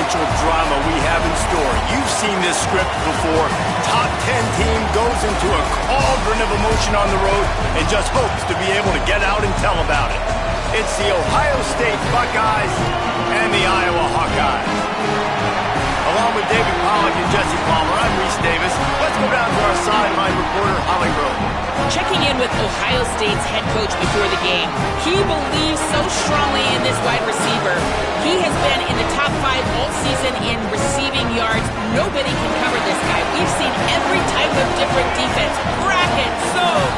potential drama we have in store. You've seen this script before. Top 10 team goes into a cauldron of emotion on the road and just hopes to be able to get out and tell about it. It's the Ohio State Buckeyes and the Iowa Hawkeyes. Along with David Pollack and Jesse Palmer, I'm Reese Davis. Let's go down to our sideline reporter, Holly Rowe. Checking in with Ohio State's head coach before the game. He believes so strongly in this wide receiver. He has been in the top 5 all season in receiving yards. Nobody can cover this guy. We've seen every type of different defense. Bracket, zone.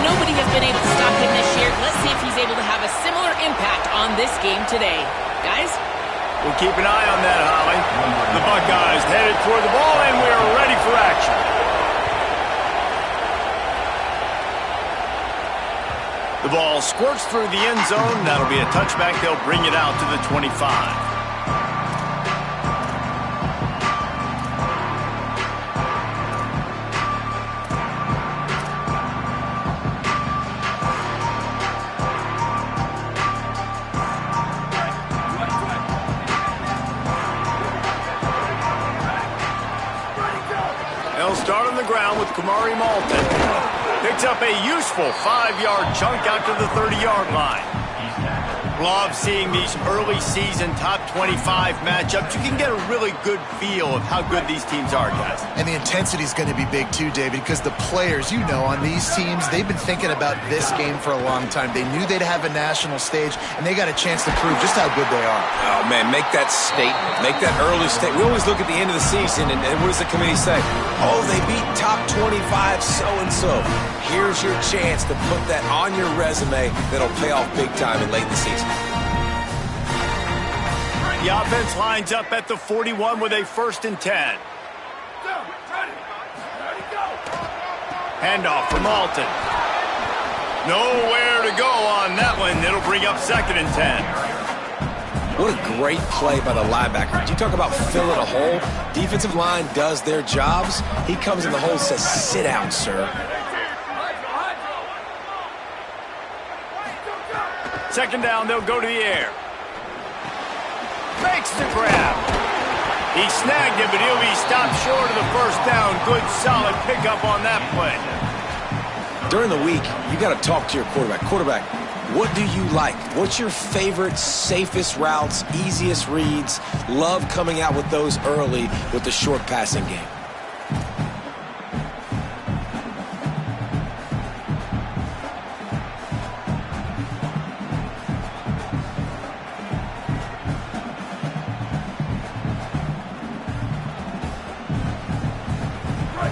Nobody has been able to stop him this year. Let's see if he's able to have a similar impact on this game today. Guys? We'll keep an eye on that, Holly. The Buckeyes headed toward the ball, and we're ready for action. The ball squirts through the end zone. That'll be a touchback. They'll bring it out to the 25. They'll start on the ground with Kamari Malton. Picks up a useful 5-yard chunk out to the 30-yard line. Love seeing these early season top 25 matchups. You can get a really good feel of how good these teams are, guys. And the intensity is going to be big too, David, because the players, you know, on these teams, they've been thinking about this game for a long time. They knew they'd have a national stage, and they got a chance to prove just how good they are. Oh, man, make that statement. Make that early statement. We always look at the end of the season, and what does the committee say? Oh, they beat top 25 so-and-so. Here's your chance to put that on your resume that'll pay off big time in late in the season. The offense lines up at the 41 with a 1st and 10. Handoff for Malton. Nowhere to go on that one. It'll bring up 2nd and 10. What a great play by the linebacker. You talk about filling a hole. Defensive line does their jobs. He comes in the hole and says, sit down, sir. 2nd down, they'll go to the air. Makes the grab. He snagged it, but he'll be stopped short of the 1st down. Good, solid pickup on that play. During the week, you got to talk to your quarterback. Quarterback, what do you like? What's your favorite, safest routes, easiest reads? Love coming out with those early with the short passing game.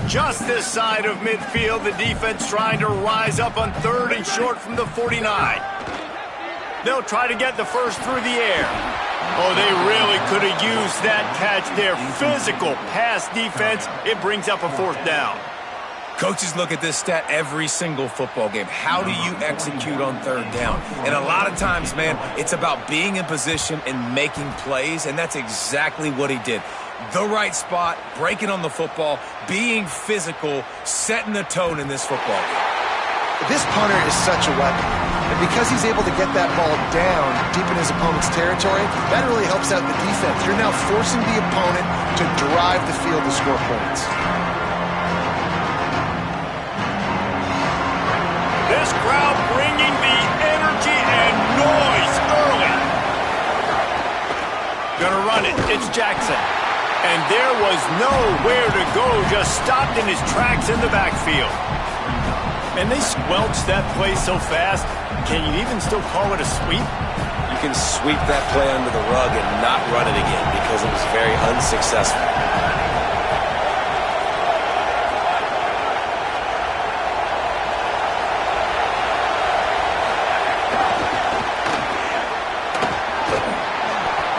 Just this side of midfield, the defense trying to rise up on 3rd and short from the 49. They'll try to get the first through the air. Oh, they really could have used that catch there. Physical pass defense. It brings up a 4th down. Coaches look at this stat every single football game. How do you execute on 3rd down? And a lot of times, man, it's about being in position and making plays, and that's exactly what he did. The right spot, breaking on the football, being physical, setting the tone in this football game. This punter is such a weapon. And because he's able to get that ball down deep in his opponent's territory, that really helps out the defense. You're now forcing the opponent to drive the field to score points. This crowd bringing the energy and noise early. Gonna run it. It's Jackson. And there was nowhere to go, just stopped in his tracks in the backfield. And they squelched that play so fast, can you even still call it a sweep? You can sweep that play under the rug and not run it again because it was very unsuccessful.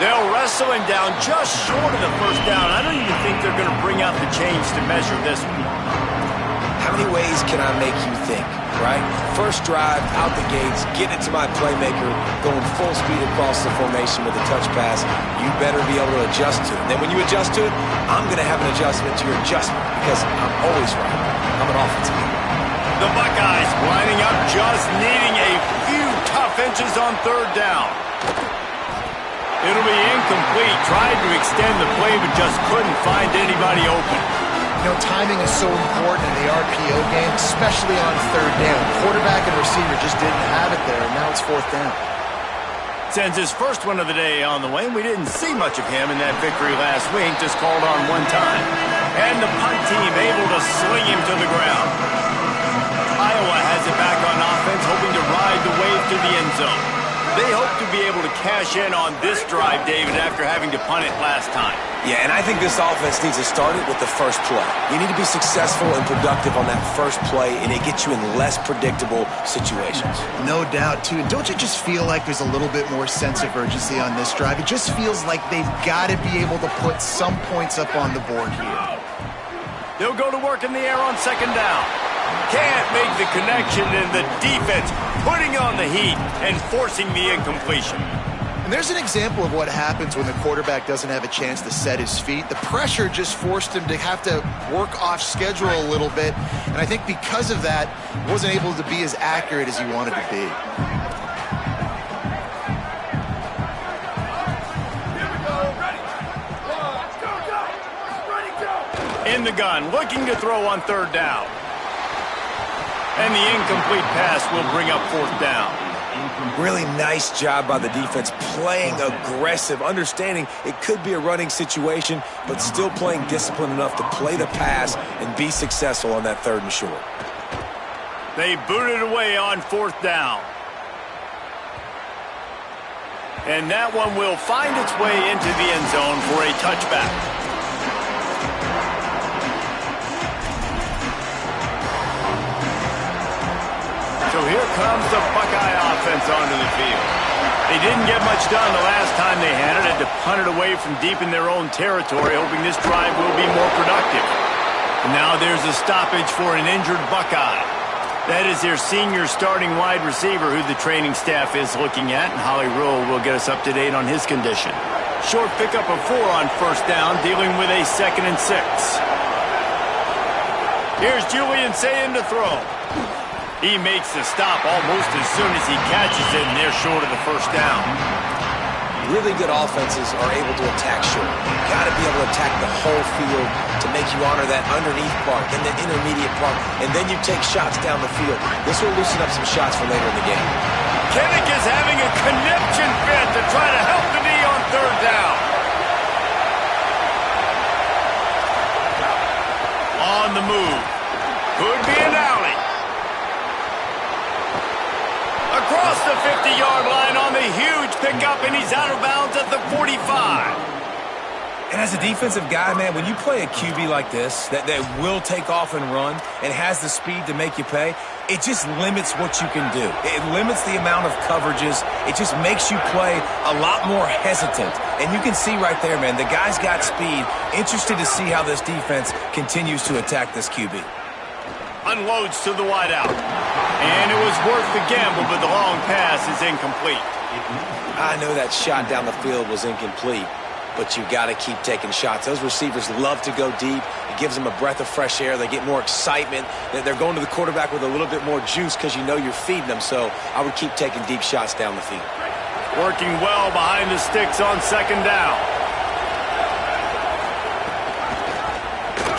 They'll wrestle him down just short of the 1st down. I don't even think they're going to bring out the change to measure this one. How many ways can I make you think, right? First drive, out the gates, get it to my playmaker, going full speed across the formation with a touch pass. You better be able to adjust to it. Then when you adjust to it, I'm going to have an adjustment to your adjustment because I'm always right. I'm an offensive guy. The Buckeyes lining up, just needing a few tough inches on 3rd down. It'll be incomplete. Tried to extend the play, but just couldn't find anybody open. You know, timing is so important in the RPO game, especially on third down. Quarterback and receiver just didn't have it there, and now it's fourth down. Sends his first one of the day on the way, and we didn't see much of him in that victory last week, just called on one time. And the punt team able to sling him to the ground. Iowa has it back on offense, hoping to ride the wave to the end zone. They hope to be able to cash in on this drive, David, after having to punt it last time. Yeah, and I think this offense needs to start it with the first play. You need to be successful and productive on that first play, and it gets you in less predictable situations. No doubt, too. And don't you just feel like there's a little bit more sense of urgency on this drive? It just feels like they've got to be able to put some points up on the board here. They'll go to work in the air on second down. Can't make the connection, and the defense putting on the heat and forcing the incompletion. And there's an example of what happens when the quarterback doesn't have a chance to set his feet. The pressure just forced him to have to work off schedule a little bit. And I think because of that, he wasn't able to be as accurate as he wanted to be. In the gun, looking to throw on third down. And the incomplete pass will bring up fourth down. Really nice job by the defense, playing aggressive, understanding it could be a running situation, but still playing disciplined enough to play the pass and be successful on that third and short. They booted away on fourth down. And that one will find its way into the end zone for a touchback. So here comes the Buckeye offense onto the field. They didn't get much done the last time they had it. Had to punt it away from deep in their own territory, hoping this drive will be more productive. And now there's a stoppage for an injured Buckeye. That is their senior starting wide receiver who the training staff is looking at, and Holly Rowe will get us up to date on his condition. Short pickup of 4 on first down, dealing with a 2nd and 6. Here's Julian Ncaa to throw. He makes the stop almost as soon as he catches it, and they're short of the first down. Really good offenses are able to attack short. Got to be able to attack the whole field to make you honor that underneath part, then the intermediate part, and then you take shots down the field. This will loosen up some shots for later in the game. Kinnick is having a conniption fit to try to help the knee on third down. On the move. Could be an alley. Across the 50-yard line on the huge pickup, and he's out of bounds at the 45. And as a defensive guy, man, when you play a QB like this that will take off and run and has the speed to make you pay, it just limits what you can do. It limits the amount of coverages. It just makes you play a lot more hesitant. And you can see right there, man, the guy's got speed. Interested to see how this defense continues to attack this QB. Unloads to the wideout. And it was worth the gamble, but the long pass is incomplete. I know that shot down the field was incomplete, but you got to keep taking shots. Those receivers love to go deep. It gives them a breath of fresh air. They get more excitement. They're going to the quarterback with a little bit more juice because you know you're feeding them. So I would keep taking deep shots down the field. Working well behind the sticks on second down.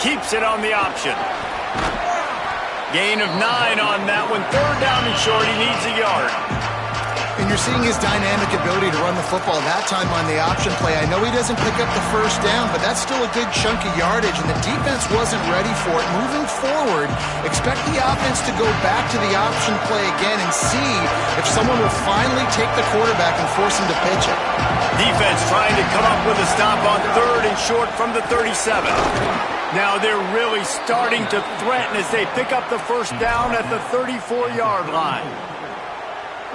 Keeps it on the option. Gain of 9 on that one. Third down and short. He needs a yard. And you're seeing his dynamic ability to run the football that time on the option play. I know he doesn't pick up the first down, but that's still a good chunk of yardage, and the defense wasn't ready for it. Moving forward, expect the offense to go back to the option play again and see if someone will finally take the quarterback and force him to pitch it. Defense trying to come up with a stop on third and short from the 37. Now they're really starting to threaten as they pick up the first down at the 34-yard line.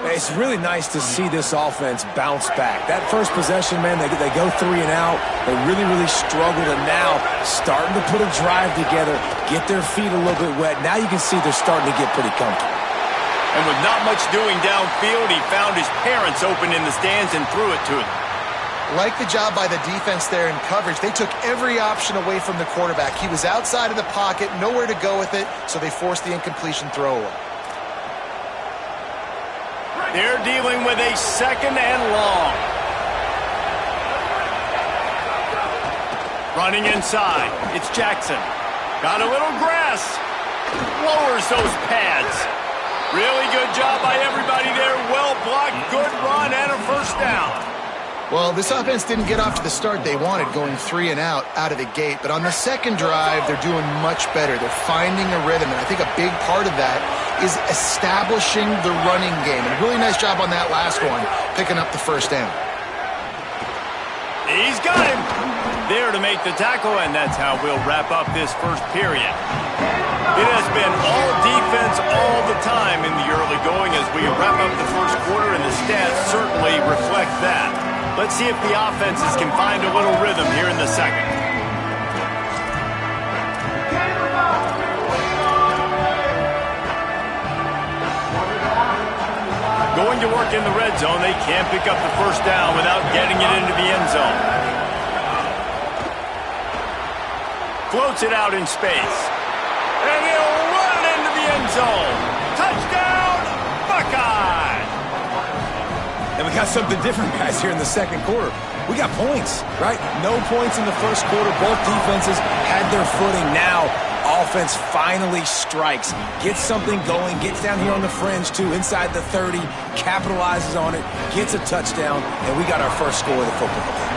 It's really nice to see this offense bounce back. That first possession, man, they go 3 and out. They really struggled, and now starting to put a drive together, get their feet a little bit wet. Now you can see they're starting to get pretty comfortable. And with not much doing downfield, he found his parents open in the stands and threw it to them. Like the job by the defense there in coverage. They took every option away from the quarterback. He was outside of the pocket, nowhere to go with it, so they forced the incompletion throw away. They're dealing with a 2nd and long. Running inside, it's Jackson. Got a little grass. Lowers those pads. Really good job by everybody there. Well blocked, good run, and a first down. Well, this offense didn't get off to the start they wanted, going 3 and out of the gate. But on the second drive, they're doing much better. They're finding a rhythm, and I think a big part of that is establishing the running game. And a really nice job on that last one, picking up the first down. He's got him. There to make the tackle, and that's how we'll wrap up this first period. It has been all defense all the time in the early going as we wrap up the first quarter, and the stats certainly reflect that. Let's see if the offenses can find a little rhythm here in the second. Going to work in the red zone. They can't pick up the first down without getting it into the end zone. Floats it out in space. And he'll run it into the end zone. Touchdown, Buckeye! And we got something different, guys, here in the second quarter. We got points, right? No points in the first quarter. Both defenses had their footing. Now, offense finally strikes. Gets something going. Gets down here on the fringe, too, inside the 30. Capitalizes on it. Gets a touchdown. And we got our first score of the football game.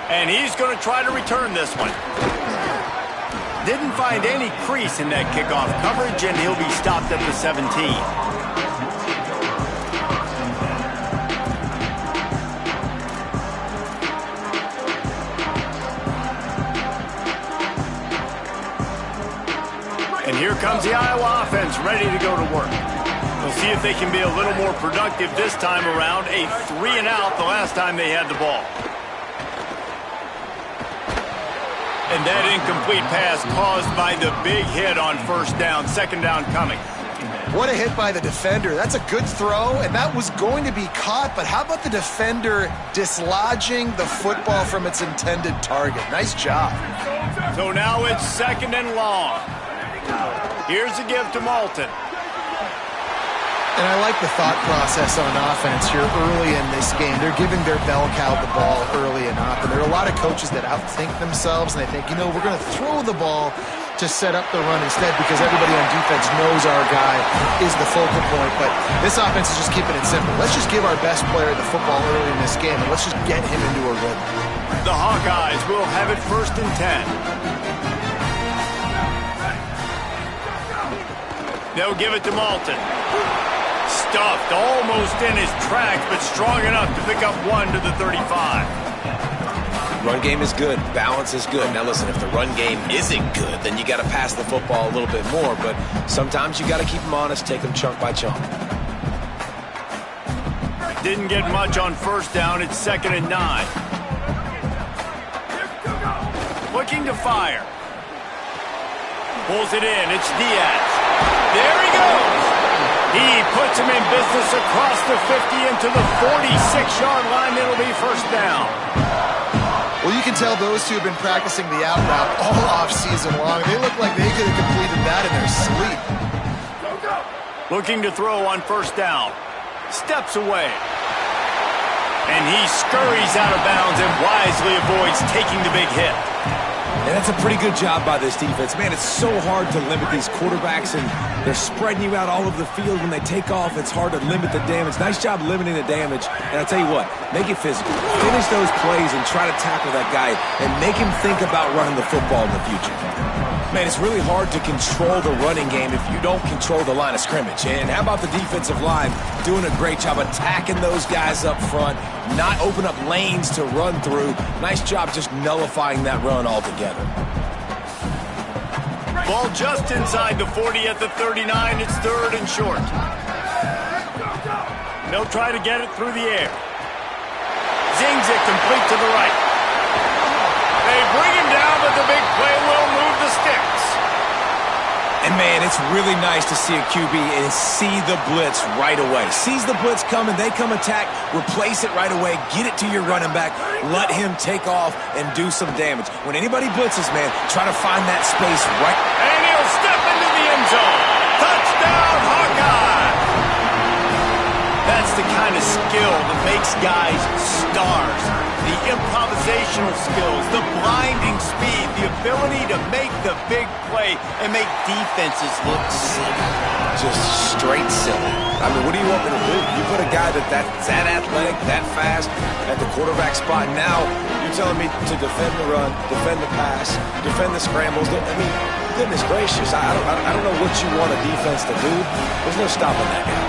And he's going to try to return this one. Didn't find any crease in that kickoff coverage, and he'll be stopped at the 17. And here comes the Iowa offense ready to go to work. We'll see if they can be a little more productive this time around. A 3 and out the last time they had the ball. And that incomplete pass caused by the big hit on first down. Second down coming. What a hit by the defender. That's a good throw, and that was going to be caught. But how about the defender dislodging the football from its intended target? Nice job. So now it's second and long. Here's a give to Malton. And I like the thought process on offense here early in this game. They're giving their bell cow the ball early enough. And there are a lot of coaches that outthink themselves, and they think, you know, we're going to throw the ball to set up the run instead because everybody on defense knows our guy is the focal point. But this offense is just keeping it simple. Let's just give our best player the football early in this game, and let's just get him into a rhythm. The Hawkeyes will have it 1st and 10. They'll give it to Malton. Stuffed, almost in his tracks, but strong enough to pick up 1 to the 35. Run game is good. Balance is good. Now listen, if the run game isn't good, then you got to pass the football a little bit more. But sometimes you got to keep them honest, take them chunk by chunk. Didn't get much on first down. It's 2nd and 9. Looking to fire. Pulls it in. It's Diaz. There he goes. He puts him in business across the 50 into the 46-yard line. It'll be first down. Well, you can tell those two have been practicing the out route all off-season long. They look like they could have completed that in their sleep. Looking to throw on first down. Steps away. And he scurries out of bounds and wisely avoids taking the big hit. And that's a pretty good job by this defense. Man, it's so hard to limit these quarterbacks, and they're spreading you out all over the field. When they take off, it's hard to limit the damage. Nice job limiting the damage. And I'll tell you what, make it physical. Finish those plays and try to tackle that guy and make him think about running the football in the future. Man, it's really hard to control the running game if you don't control the line of scrimmage. And how about the defensive line doing a great job attacking those guys up front, not open up lanes to run through. Nice job just nullifying that run altogether. Ball just inside the 40 at the 39. It's 3rd and short. They'll try to get it through the air. Zings it complete to the right. They bring him down, but the big play will move the sticks. And, man, it's really nice to see a QB and see the blitz right away. Sees the blitz coming, they come attack, replace it right away, get it to your running back, let him take off and do some damage. When anybody blitzes, man, try to find that space right. And he'll step into the end zone. Touchdown, Hawkeye! makes guys stars. The improvisational skills, the blinding speed, the ability to make the big play and make defenses look silly. Just straight silly. I mean, what do you want me to do? You put a guy that's that athletic, that fast, at the quarterback spot. Now you're telling me to defend the run, defend the pass, defend the scrambles. I mean, goodness gracious, I don't know what you want a defense to do. There's no stopping that guy.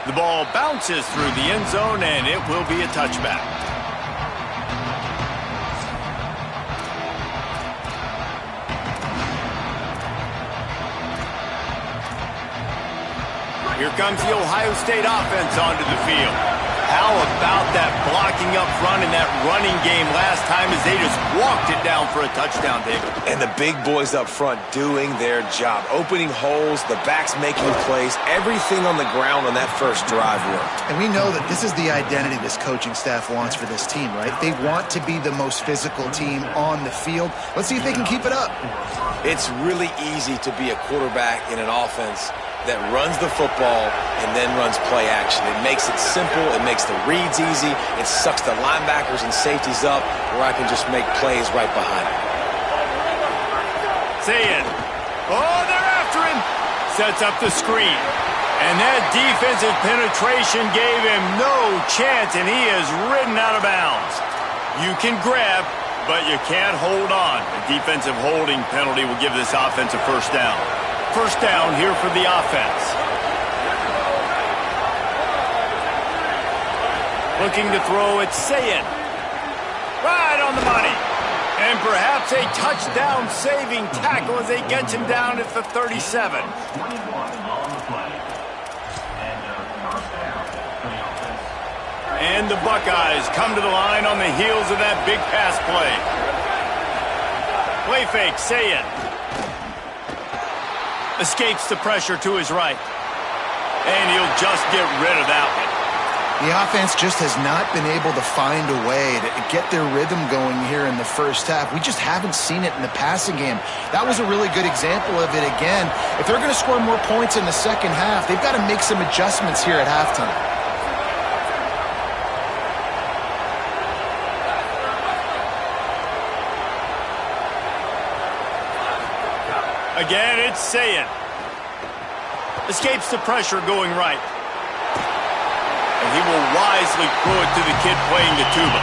The ball bounces through the end zone, and it will be a touchback. Here comes the Ohio State offense onto the field. How about that blocking up front and that running game last time as they just walked it down for a touchdown, David? And the big boys up front doing their job. Opening holes, the backs making plays. Everything on the ground on that first drive worked. And we know that this is the identity this coaching staff wants for this team, right? They want to be the most physical team on the field. Let's see if they can keep it up. It's really easy to be a quarterback in an offense that runs the football and then runs play action. It makes it simple. It makes the reads easy. It sucks the linebackers and safeties up where I can just make plays right behind it. Say it. Oh, they're after him. Sets up the screen. And that defensive penetration gave him no chance, and he is ridden out of bounds. You can grab, but you can't hold on. A defensive holding penalty will give this offense a first down. First down here for the offense. Looking to throw, it's Ncaa. Right on the money. And perhaps a touchdown-saving tackle as they get him down at the 37. And the Buckeyes come to the line on the heels of that big pass play. Play fake, Ncaa. Escapes the pressure to his right. And he'll just get rid of that one. The offense just has not been able to find a way to get their rhythm going here in the first half. We just haven't seen it in the passing game. That was a really good example of it again. If they're going to score more points in the second half, they've got to make some adjustments here at halftime. Again, it's Ncaa. Escapes the pressure going right. And he will wisely throw it to the kid playing the tuba.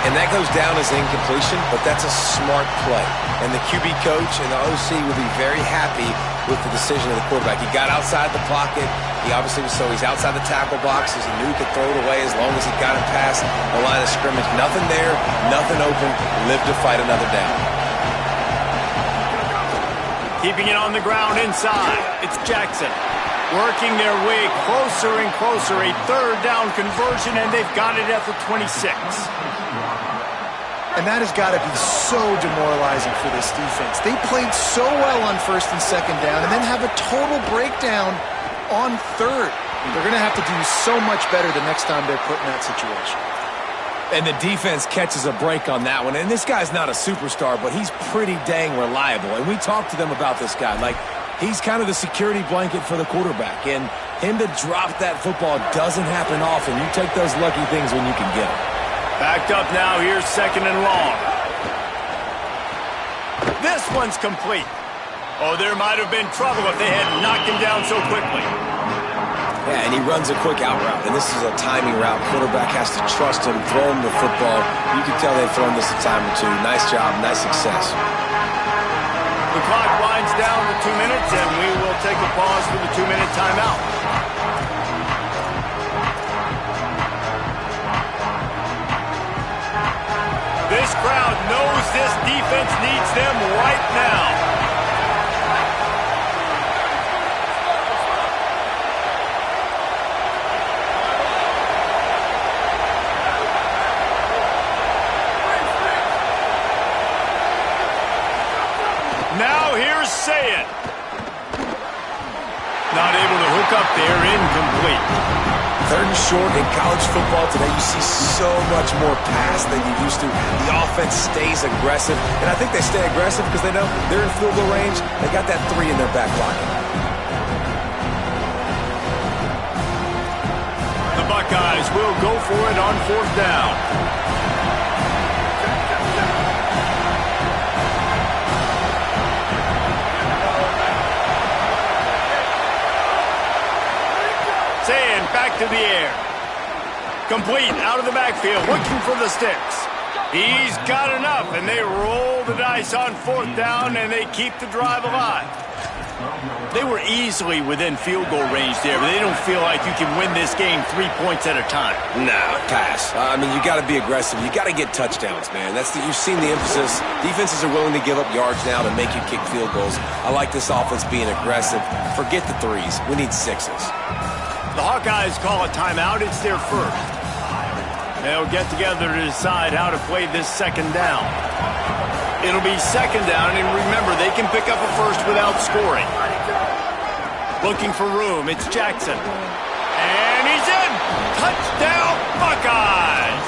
And that goes down as incompletion, but that's a smart play. And the QB coach and the OC will be very happy with the decision of the quarterback. He got outside the pocket. He obviously was he's outside the tackle boxes. He knew he could throw it away as long as he got it past the line of scrimmage. Nothing there, nothing open. Live to fight another down. Keeping it on the ground inside. It's Jackson. Working their way closer and closer. A third down conversion, and they've got it at the 26. And that has got to be so demoralizing for this defense. They played so well on first and second down and then have a total breakdown on third. They're going to have to do so much better the next time they're put in that situation. And the defense catches a break on that one. And this guy's not a superstar, but he's pretty dang reliable. And we talked to them about this guy. Like, he's kind of the security blanket for the quarterback. And him to drop that football doesn't happen often. You take those lucky things when you can get them. Backed up now, here's second and long. This one's complete. Oh, there might have been trouble if they had knocked him down so quickly. Yeah, and he runs a quick out route, and this is a timing route. Quarterback has to trust him, throw him the football. You can tell they've thrown this a time or two. Nice job, nice success. The clock winds down to 2 minutes, and we will take a pause for the 2-minute timeout. This crowd knows this defense needs them right now. Now here's Ncaa. Not able to hook up there, incomplete. Third and short in college football today, you see so much more pass than you used to. The offense stays aggressive, and I think they stay aggressive because they know they're in field goal range. They got that 3 in their back pocket. The Buckeyes will go for it on 4th down. Saying back to the air. Complete out of the backfield, looking for the sticks. He's got enough, and they roll the dice on 4th down, and they keep the drive alive. They were easily within field goal range there, but they don't feel like you can win this game 3 points at a time. Nah, pass. I mean, you got to be aggressive. You got to get touchdowns, man. You've seen the emphasis. Defenses are willing to give up yards now to make you kick field goals. I like this offense being aggressive. Forget the 3s. We need 6s. The Hawkeyes call a timeout. It's their first. They'll get together to decide how to play this 2nd down. It'll be 2nd down, and remember, they can pick up a first without scoring. Looking for room, it's Jackson. And he's in! Touchdown, Buckeyes!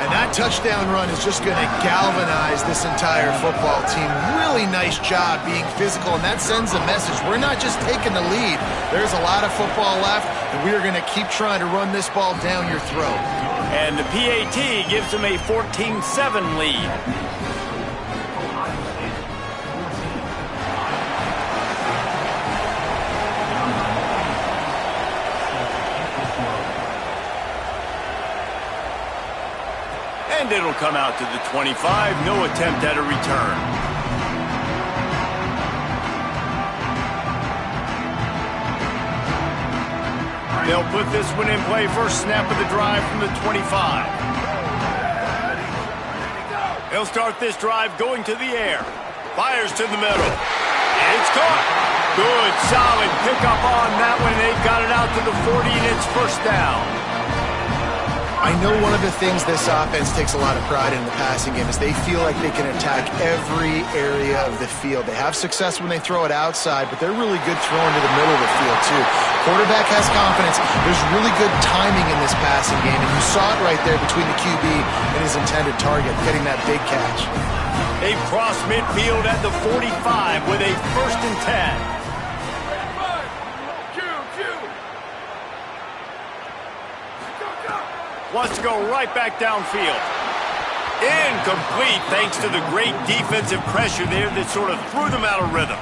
And that touchdown run is just going to galvanize this entire football team. Really nice job being physical, and that sends a message. We're not just taking the lead. There's a lot of football left, and we are going to keep trying to run this ball down your throat. And the PAT gives them a 14-7 lead. And it'll come out to the 25. No attempt at a return. They'll put this one in play. First snap of the drive from the 25. They'll start this drive going to the air. Fires to the middle. It's caught. Good, solid pickup on that one. They've got it out to the 40, and it's first down. I know one of the things this offense takes a lot of pride in the passing game is they feel like they can attack every area of the field. They have success when they throw it outside, but they're really good throwing to the middle of the field, too. Quarterback has confidence. There's really good timing in this passing game, and you saw it right there between the QB and his intended target, getting that big catch. They've crossed midfield at the 45 with a 1st and 10. Wants to go right back downfield. Incomplete thanks to the great defensive pressure there that sort of threw them out of rhythm.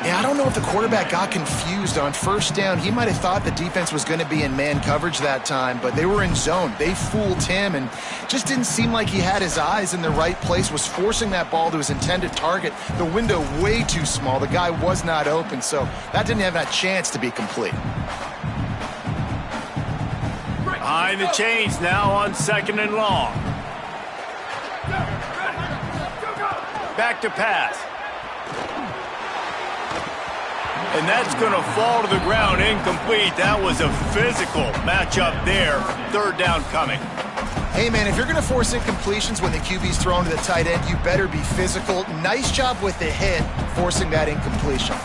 Yeah, I don't know if the quarterback got confused on 1st down. He might have thought the defense was going to be in man coverage that time, but they were in zone. They fooled him and just didn't seem like he had his eyes in the right place, was forcing that ball to his intended target. The window way too small. The guy was not open, so that didn't have that chance to be complete. Behind the chains now on 2nd and long. Back to pass. And that's going to fall to the ground incomplete. That was a physical matchup there. 3rd down coming. Hey, man, if you're going to force incompletions when the QB's thrown to the tight end, you better be physical. Nice job with the hit, forcing that incompletion.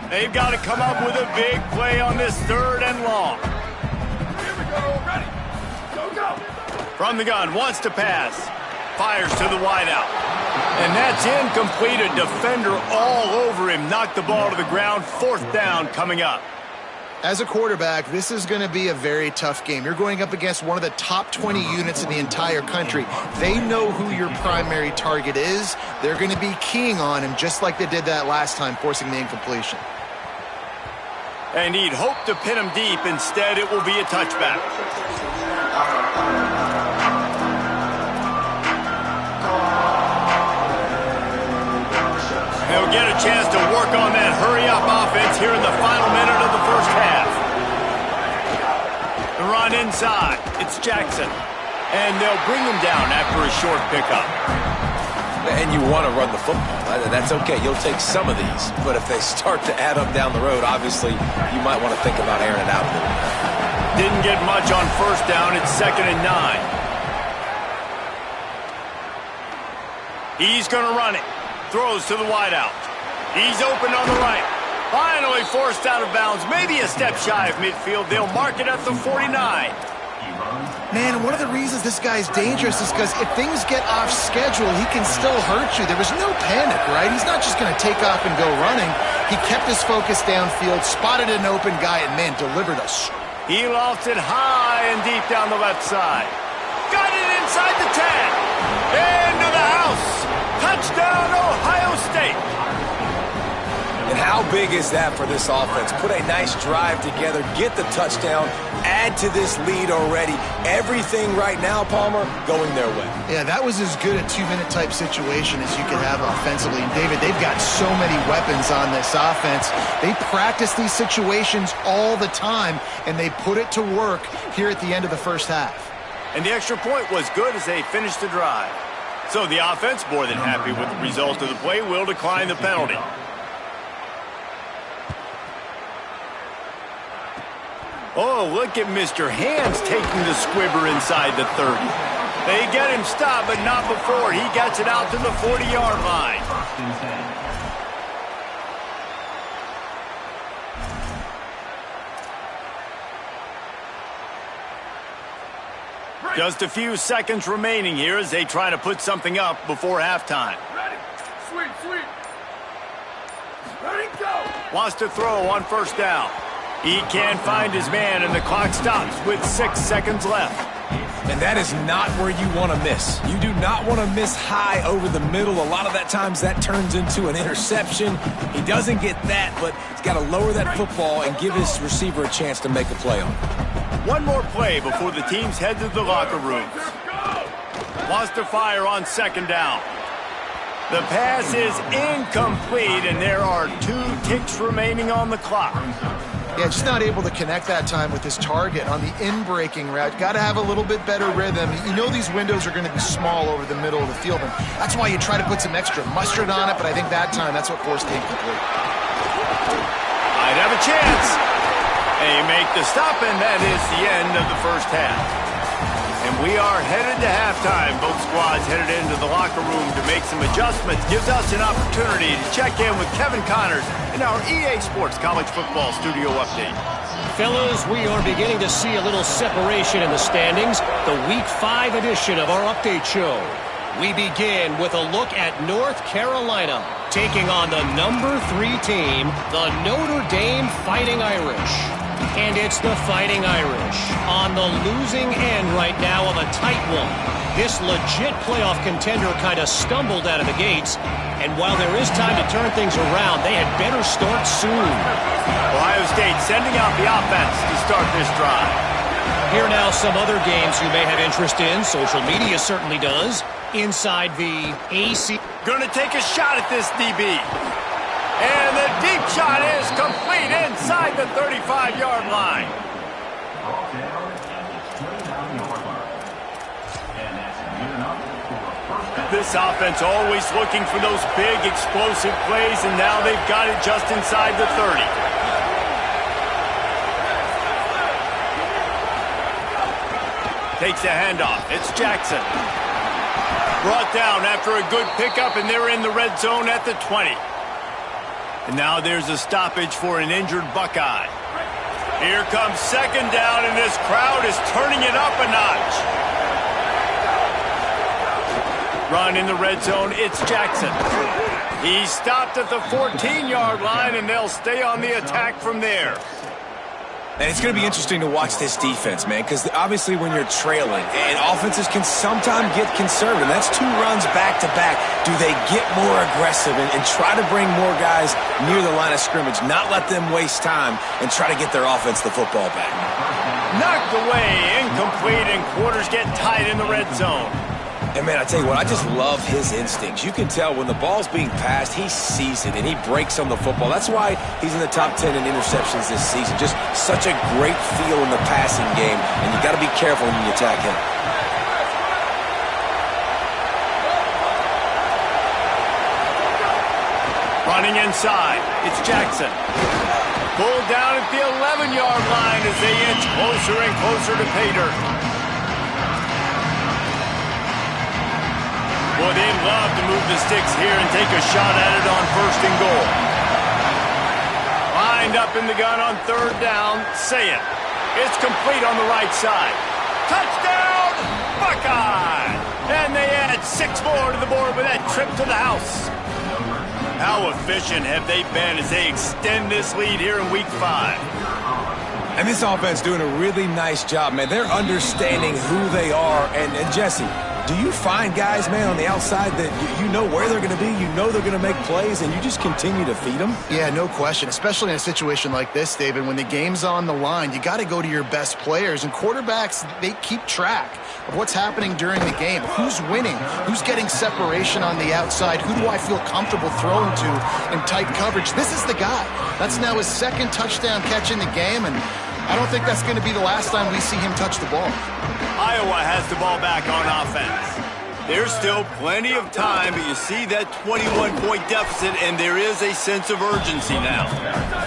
They've got to come up with a big play on this 3rd and long. Here we go, ready. Go, go. From the gun, wants to pass. Fires to the wideout. And that's incomplete. A defender all over him. Knocked the ball to the ground. 4th down coming up. As a quarterback, this is going to be a very tough game. You're going up against one of the top 20 units in the entire country. They know who your primary target is. They're going to be keying on him just like they did that last time, forcing the incompletion. And he'd hope to pin him deep. Instead, it will be a touchback. They'll get a chance to work on that hurry-up offense here in the final minute of the first half. The run inside. It's Jackson. And they'll bring him down after a short pickup. And you want to run the football. That's okay. You'll take some of these. But if they start to add up down the road, obviously, you might want to think about airing it out a little bit. Didn't get much on first down. It's 2nd and 9. He's going to run it. Throws to the wideout. He's open on the right. Finally forced out of bounds. Maybe a step shy of midfield. They'll mark it at the 49. Man, one of the reasons this guy's dangerous is because if things get off schedule, he can still hurt you. There was no panic, right? He's not just going to take off and go running. He kept his focus downfield, spotted an open guy, and, man, delivered us. He lofts it high and deep down the left side. Got it inside the 10. Into the house. Touchdown, Ohio State. And how big is that for this offense? Put a nice drive together, get the touchdown, add to this lead already. Everything right now, Palmer, going their way. Yeah, that was as good a 2-minute type situation as you could have offensively. And, David, they've got so many weapons on this offense. They practice these situations all the time, and they put it to work here at the end of the first half. And the extra point was good as they finished the drive. So the offense, more than happy with the result of the play, will decline the penalty. Oh, look at Mr. Hands taking the squibber inside the 30. They get him stopped, but not before he gets it out to the 40-yard line. Just a few seconds remaining here as they try to put something up before halftime. Ready. Sweep, sweep. Ready, go. Wants to throw on first down. He can't find his man, and the clock stops with 6 seconds left. And that is not where you want to miss. You do not want to miss high over the middle. A lot of that times that turns into an interception. He doesn't get that, but he's got to lower that football and give his receiver a chance to make a play on it. One more play before the teams head to the locker room. Wants to fire on second down. The pass is incomplete, and there are 2 ticks remaining on the clock. Yeah, just not able to connect that time with his target on the in-breaking route. Got to have a little bit better rhythm. You know these windows are going to be small over the middle of the field, and that's why you try to put some extra mustard on it, but I think that time that's what forced the incomplete. Might have a chance. They make the stop, and that is the end of the first half. And we are headed to halftime. Both squads headed into the locker room to make some adjustments. Gives us an opportunity to check in with Kevin Connors in our EA Sports College Football Studio Update. Fellas, we are beginning to see a little separation in the standings. The Week 5 edition of our update show. We begin with a look at North Carolina, taking on the number 3 team, the Notre Dame Fighting Irish. And it's the Fighting Irish on the losing end right now of a tight one. This legit playoff contender kind of stumbled out of the gates, and while there is time to turn things around, they had better start soon. Ohio State sending out the offense to start this drive. Here now some other games you may have interest in. Social media certainly does. Inside the AC. Going to take a shot at this DB. And the deep shot is complete inside the 35-yard line. This offense always looking for those big, explosive plays, and now they've got it just inside the 30. Takes the handoff. It's Jackson. Brought down after a good pickup, and they're in the red zone at the 20. And now there's a stoppage for an injured Buckeye. Here comes second down, and this crowd is turning it up a notch. Run in the red zone, it's Jackson. He stopped at the 14-yard line, and they'll stay on the attack from there. And it's going to be interesting to watch this defense, man, because obviously when you're trailing, and offenses can sometimes get conservative. That's 2 runs back-to-back. Do they get more aggressive and try to bring more guys near the line of scrimmage, not let them waste time, and try to get their offense the football back? Knocked away, incomplete, and quarters get tight in the red zone. And, man, I tell you what, I just love his instincts. You can tell when the ball's being passed, he sees it, and he breaks on the football. That's why he's in the top 10 in interceptions this season. Just such a great feel in the passing game, and you got to be careful when you attack him. Running inside, it's Jackson. Pulled down at the 11-yard line as they inch closer and closer to pay dirt. Boy, they'd love to move the sticks here and take a shot at it on 1st and goal. Lined up in the gun on 3rd down. Say it. It's complete on the right side. Touchdown, Buckeye! And they add 6 more to the board with that trip to the house. How efficient have they been as they extend this lead here in Week 5? And this offense doing a really nice job, man. They're understanding who they are. And Jesse, do you find guys, man, on the outside that you know where they're going to be, you know they're going to make plays, and you just continue to feed them? Yeah, no question, especially in a situation like this, David. When the game's on the line, you got to go to your best players. And quarterbacks, they keep track of what's happening during the game. Who's winning? Who's getting separation on the outside? Who do I feel comfortable throwing to in tight coverage? This is the guy. That's now his 2nd touchdown catch in the game, and I don't think that's going to be the last time we see him touch the ball. Iowa has the ball back on offense. There's still plenty of time, but you see that 21-point deficit, and there is a sense of urgency now.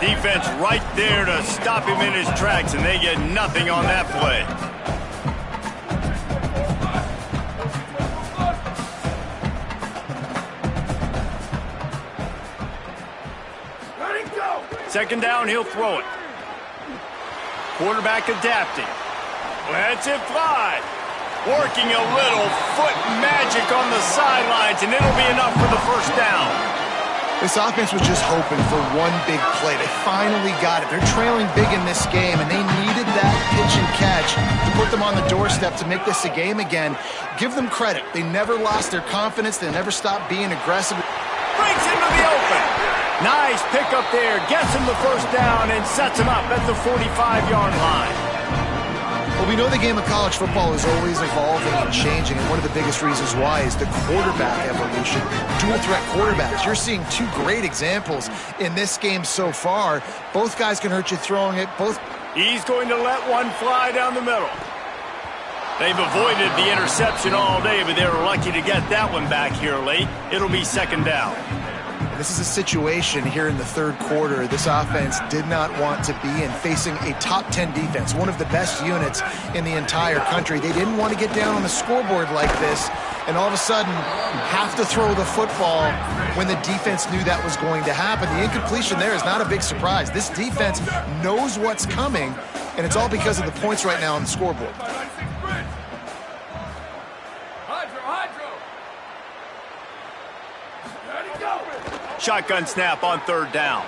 Defense right there to stop him in his tracks, and they get nothing on that play. Second down, he'll throw it. Quarterback adapting. Lets it fly. Working a little foot magic on the sidelines, and it'll be enough for the 1st down. This offense was just hoping for one big play. They finally got it. They're trailing big in this game, and they needed that pitch and catch to put them on the doorstep to make this a game again. Give them credit. They never lost their confidence. They never stopped being aggressive. Breaks into the open. Nice pick up there. Gets him the 1st down and sets him up at the 45-yard line. Well, we know the game of college football is always evolving and changing, and one of the biggest reasons why is the quarterback evolution. Dual-threat quarterbacks. You're seeing 2 great examples in this game so far. Both guys can hurt you throwing it. He's going to let one fly down the middle. They've avoided the interception all day, but they were lucky to get that one back here late. It'll be 2nd down. This is a situation here in the 3rd quarter this offense did not want to be in, facing a top 10 defense, one of the best units in the entire country. They didn't want to get down on the scoreboard like this and all of a sudden have to throw the football when the defense knew that was going to happen. The incompletion there is not a big surprise. This defense knows what's coming, and it's all because of the points right now on the scoreboard. Shotgun snap on 3rd down.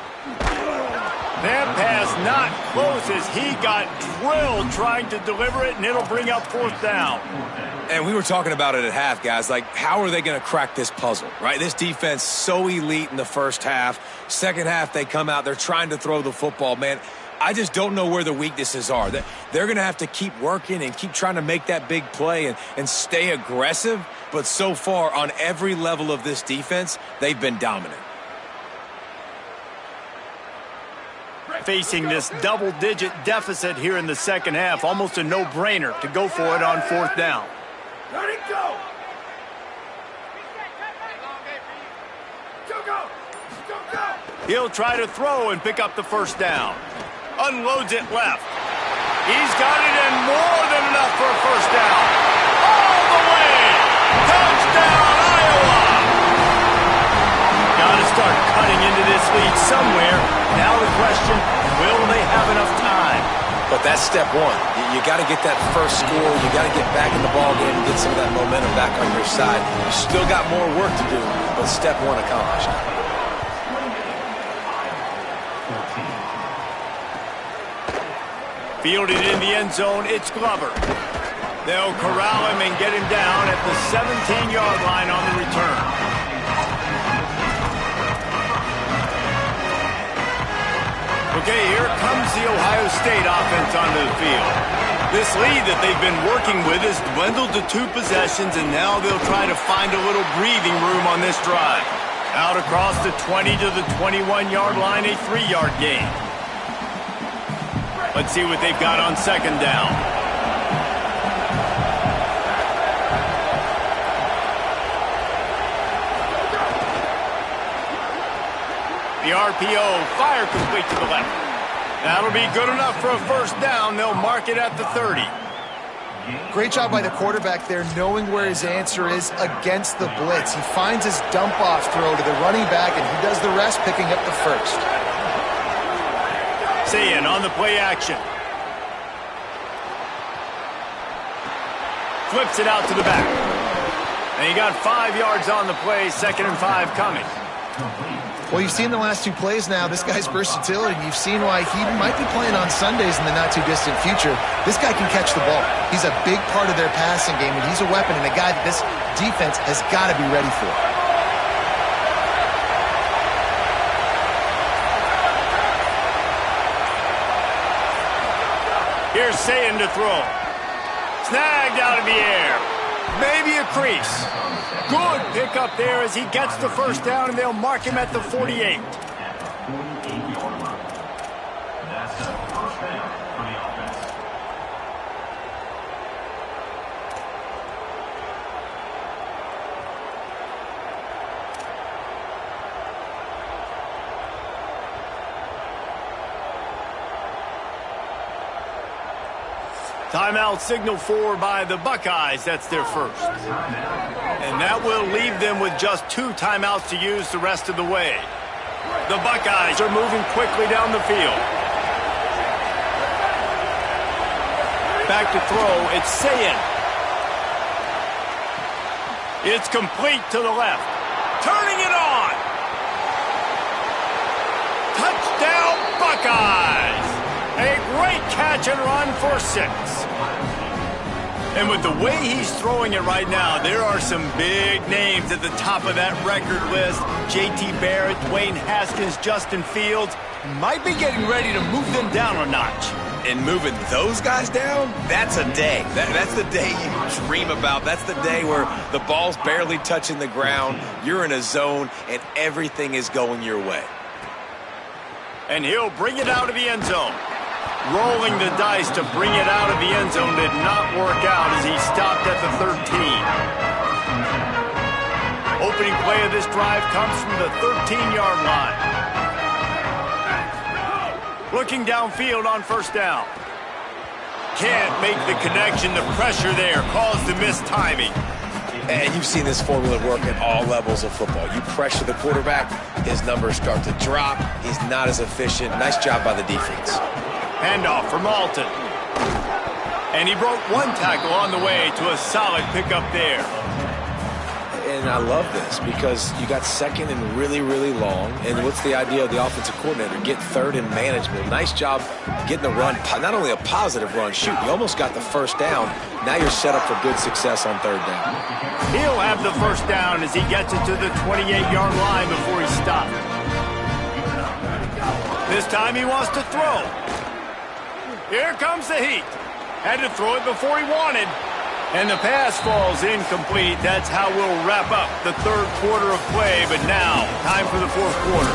That pass not close as he got drilled trying to deliver it, and it'll bring up 4th down. And we were talking about it at half, guys. Like, how are they going to crack this puzzle, right? This defense so elite in the 1st half. 2nd half, they come out. They're trying to throw the football, man. I just don't know where the weaknesses are. They're going to have to keep working and keep trying to make that big play and stay aggressive. But so far, on every level of this defense, they've been dominant. Facing this double-digit deficit here in the 2nd half, almost a no-brainer to go for it on 4th down. Let it go! Go! He'll try to throw and pick up the 1st down. Unloads it left. He's got it and more than enough for a 1st down. All the way! Touchdown, Iowa! Got to start cutting into this lead somewhere. Now the question, will they have enough time? But that's step one. You got to get that first score. You got to get back in the ball game and get some of that momentum back on your side. You still got more work to do, but step one accomplished. Fielded in the end zone, it's Glover. They'll corral him and get him down at the 17-yard line on the return. Okay, here comes the Ohio State offense onto the field. This lead that they've been working with has dwindled to 2 possessions, and now they'll try to find a little breathing room on this drive. Out across the 20 to the 21-yard line, a 3-yard gain. Let's see what they've got on 2nd down. The RPO, fire complete to the left. That'll be good enough for a first down. They'll mark it at the 30. Great job by the quarterback there, knowing where his answer is against the blitz. He finds his dump-off throw to the running back, and he does the rest, picking up the first. Ncaa on the play action. Flips it out to the back. And he got 5 yards on the play, 2nd and 5 coming. Well, you've seen the last 2 plays now. This guy's versatility. You've seen why he might be playing on Sundays in the not-too-distant future. This guy can catch the ball. He's a big part of their passing game, and he's a weapon and a guy that this defense has got to be ready for. Here's Ncaa to throw. Snagged out of the air. Maybe a crease. Good pickup there as he gets the first down, and they'll mark him at the 48. Timeout signal for by the Buckeyes. That's their first. And that will leave them with just 2 timeouts to use the rest of the way. The Buckeyes are moving quickly down the field. Back to throw. It's Ncaa. It's complete to the left. Turning it on. Touchdown Buckeyes. A great catch and run for 6. And with the way he's throwing it right now, there are some big names at the top of that record list. J.T. Barrett, Dwayne Haskins, Justin Fields might be getting ready to move them down a notch. And moving those guys down, that's a day. That's the day you dream about. That's the day where the ball's barely touching the ground, you're in a zone, and everything is going your way. And he'll bring it out of the end zone. Rolling the dice to bring it out of the end zone did not work out as he stopped at the 13. Opening play of this drive comes from the 13-yard line. Looking downfield on first down. Can't make the connection. The pressure there caused the missed timing. And you've seen this formula work at all levels of football. You pressure the quarterback, his numbers start to drop. He's not as efficient. Nice job by the defense. Handoff for Malton. And he broke 1 tackle on the way to a solid pickup there. And I love this because you got 2nd and really, really long. And what's the idea of the offensive coordinator? Get 3rd and manageable. Nice job getting the run. Not only a positive run, shoot, you almost got the first down. Now you're set up for good success on 3rd down. He'll have the first down as he gets it to the 28-yard line before he stopped. This time he wants to throw. Here comes the heat. Had to throw it before he wanted. And the pass falls incomplete. That's how we'll wrap up the 3rd quarter of play. But now, time for the 4th quarter.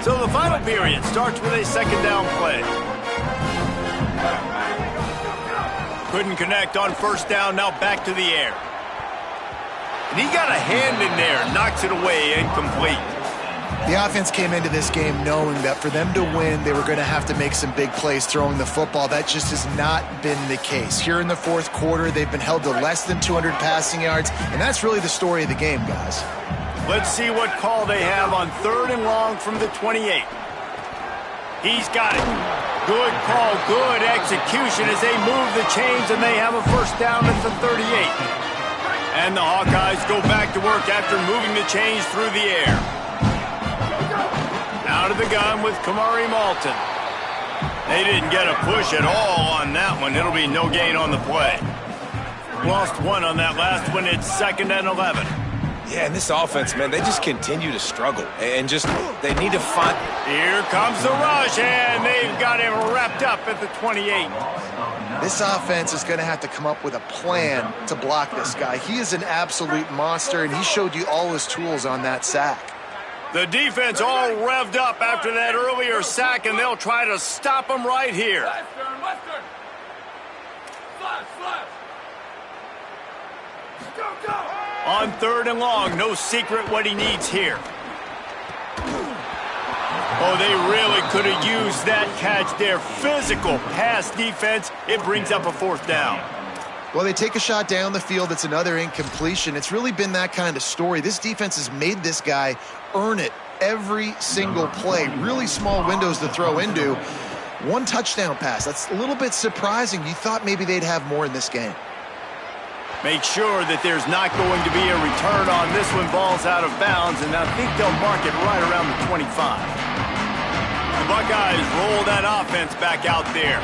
So the final period starts with a 2nd down play. Couldn't connect on first down, now back to the air. And he got a hand in there, knocks it away, incomplete. The offense came into this game knowing that for them to win, they were going to have to make some big plays throwing the football. That just has not been the case. Here in the 4th quarter, they've been held to less than 200 passing yards, and that's really the story of the game, guys. Let's see what call they have on 3rd and long from the 28. He's got it. Good call, good execution as they move the chains and they have a first down at the 38. And the Hawkeyes go back to work after moving the chains through the air. Out of the gun with Kamari Malton. They didn't get a push at all on that one. It'll be no gain on the play. Lost 1 on that last one. It's 2nd and 11. Yeah, and this offense, man, they just continue to struggle. And just, they need to find... Here comes the rush, and they've got him wrapped up at the 28. This offense is going to have to come up with a plan to block this guy. He is an absolute monster, and he showed you all his tools on that sack. The defense all revved up after that earlier sack, and they'll try to stop him right here. Go, go! On 3rd and long, no secret what he needs here. Oh, they really could have used that catch there. Physical pass defense. It brings up a 4th down. Well, they take a shot down the field. It's another incompletion. It's really been that kind of story. This defense has made this guy earn it every single play. Really small windows to throw into. 1 touchdown pass. That's a little bit surprising. You thought maybe they'd have more in this game. Make sure that there's not going to be a return on this one. Ball's out of bounds, and I think they'll mark it right around the 25. The Buckeyes roll that offense back out there.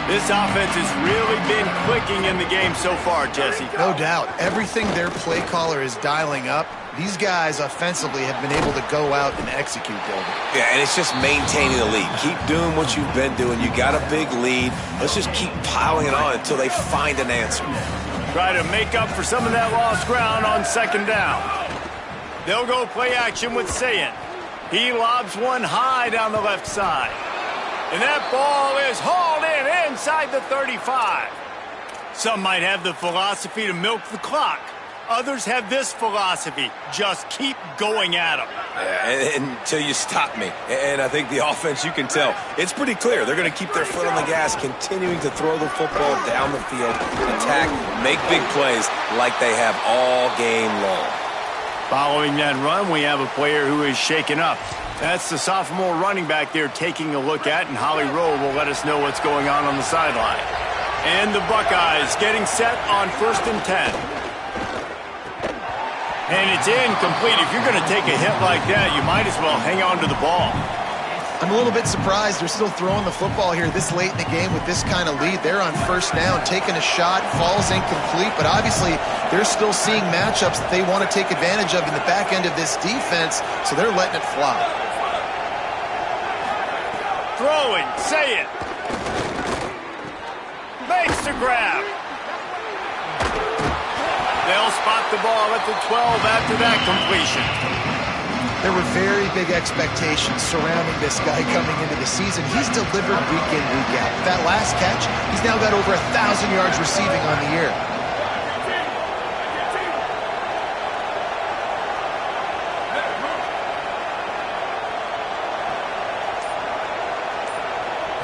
This offense has really been clicking in the game so far, Jesse. No doubt. Everything their play caller is dialing up, these guys offensively have been able to go out and execute, David. Yeah, and it's just maintaining the lead. Keep doing what you've been doing. You got a big lead. Let's just keep piling it on until they find an answer. Try to make up for some of that lost ground on 2nd down. They'll go play action with Ncaa. He lobs one high down the left side. And that ball is hauled in inside the 35. Some might have the philosophy to milk the clock. Others have this philosophy: just keep going at them. Yeah, until you stop me. And I think the offense, you can tell, it's pretty clear. They're going to keep their foot on the gas, continuing to throw the football down the field, attack, make big plays like they have all game long. Following that run, we have a player who is shaken up. That's the sophomore running back there taking a look at, and Holly Rowe will let us know what's going on the sideline. And the Buckeyes getting set on 1st and 10. And it's incomplete. If you're going to take a hit like that, you might as well hang on to the ball. I'm a little bit surprised they're still throwing the football here this late in the game with this kind of lead. They're on 1st down, taking a shot, falls incomplete, but obviously they're still seeing matchups that they want to take advantage of in the back end of this defense, so they're letting it fly. Throwing, say it. Makes the grab. They'll spot the ball at the 12 after that completion. There were very big expectations surrounding this guy coming into the season. He's delivered week in, week out. With that last catch, he's now got over 1,000 yards receiving on the year.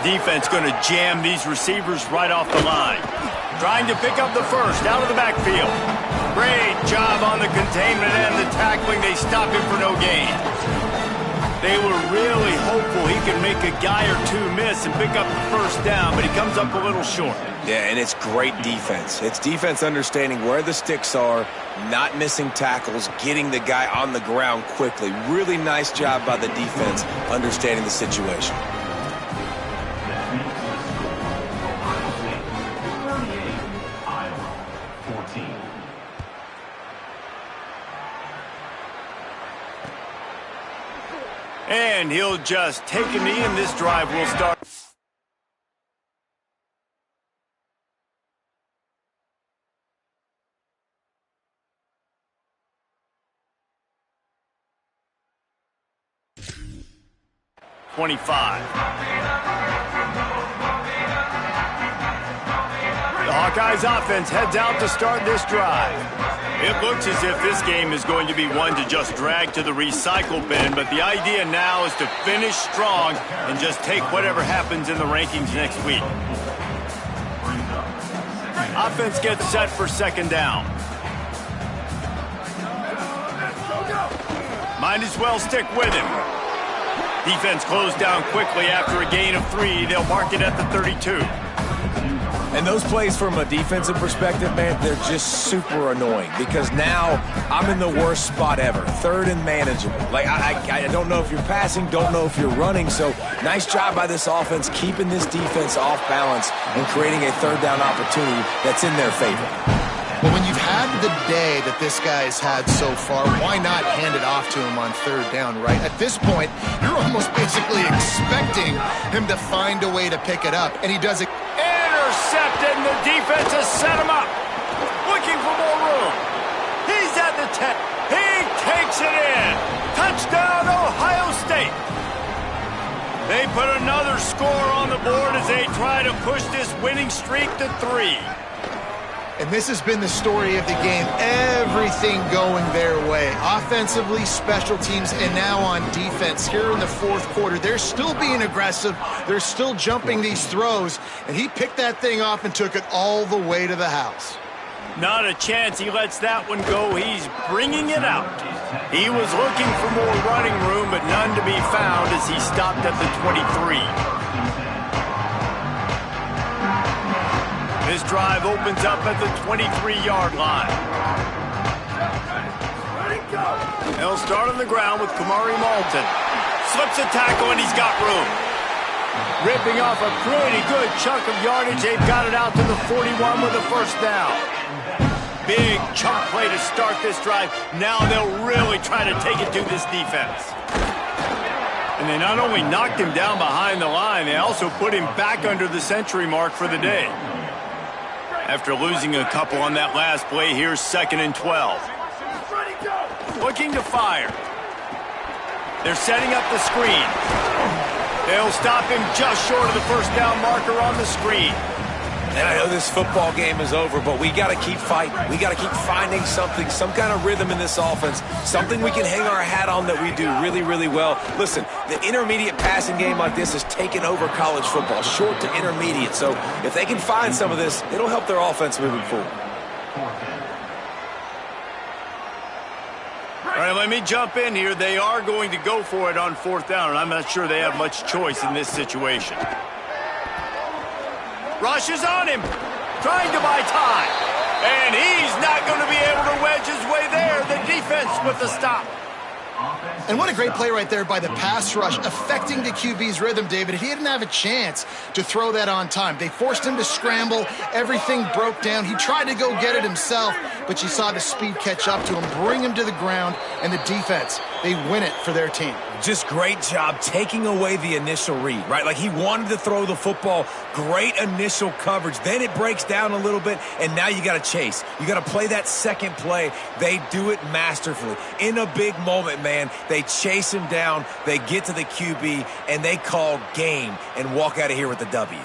Defense going to jam these receivers right off the line. Trying to pick up the first out of the backfield. Great job on the containment and the tackling. They stop him for no gain. They were really hopeful he could make a guy or two miss and pick up the 1st down, but he comes up a little short. Yeah, and it's great defense. It's defense understanding where the sticks are, not missing tackles, getting the guy on the ground quickly. Really nice job by the defense understanding the situation. And he'll just take a knee, and this drive will start. .25. The Hawkeyes offense heads out to start this drive. It looks as if this game is going to be one to just drag to the recycle bin, but the idea now is to finish strong and just take whatever happens in the rankings next week. Offense gets set for 2nd down. Might as well stick with him. Defense closed down quickly after a gain of 3. They'll mark it at the 32. And those plays from a defensive perspective, man, they're just super annoying because now I'm in the worst spot ever. 3rd and manageable. Like, I don't know if you're passing, don't know if you're running. So nice job by this offense keeping this defense off balance and creating a 3rd down opportunity that's in their favor. Well, when you've had the day that this guy's had so far, why not hand it off to him on 3rd down, right? At this point, you're almost basically expecting him to find a way to pick it up, and he does it. Intercepted, and the defense has set him up. Looking for more room. He's at the 10. He takes it in. Touchdown, Ohio State. They put another score on the board as they try to push this winning streak to 3. And this has been the story of the game. Everything going their way. Offensively, special teams, and now on defense. Here in the fourth quarter, they're still being aggressive. They're still jumping these throws. And he picked that thing off and took it all the way to the house. Not a chance he lets that one go. He's bringing it out. He was looking for more running room, but none to be found as he stopped at the 23. This drive opens up at the 23-yard line. They'll start on the ground with Kamari Malton. Slips a tackle, and he's got room. Ripping off a pretty good chunk of yardage. They've got it out to the 41 with a first down. Big chunk play to start this drive. Now they'll really try to take it to this defense. And they not only knocked him down behind the line, they also put him back under the century mark for the day. After losing a couple on that last play, here's 2nd and 12. Looking to fire. They're setting up the screen. They'll stop him just short of the first down marker on the screen. And I know this football game is over, but we got to keep fighting. We got to keep finding something, some kind of rhythm in this offense, something we can hang our hat on that we do really, really well. Listen, the intermediate passing game like this has taken over college football, short to intermediate. So if they can find some of this, it'll help their offense moving forward. All right, let me jump in here. They are going to go for it on 4th down, and I'm not sure they have much choice in this situation. Rushes on him, trying to buy time. And he's not going to be able to wedge his way there. The defense with the stop. And what a great play right there by the pass rush, affecting the QB's rhythm, David. He didn't have a chance to throw that on time. They forced him to scramble. Everything broke down. He tried to go get it himself, but you saw the speed catch up to him, bring him to the ground, and the defense, they win it for their team. Just great job taking away the initial read, right? Like he wanted to throw the football. Great initial coverage. Then it breaks down a little bit, and now you got to chase. You got to play that second play. They do it masterfully. In a big moment, man, they chase him down, they get to the QB, and they call game and walk out of here with the W.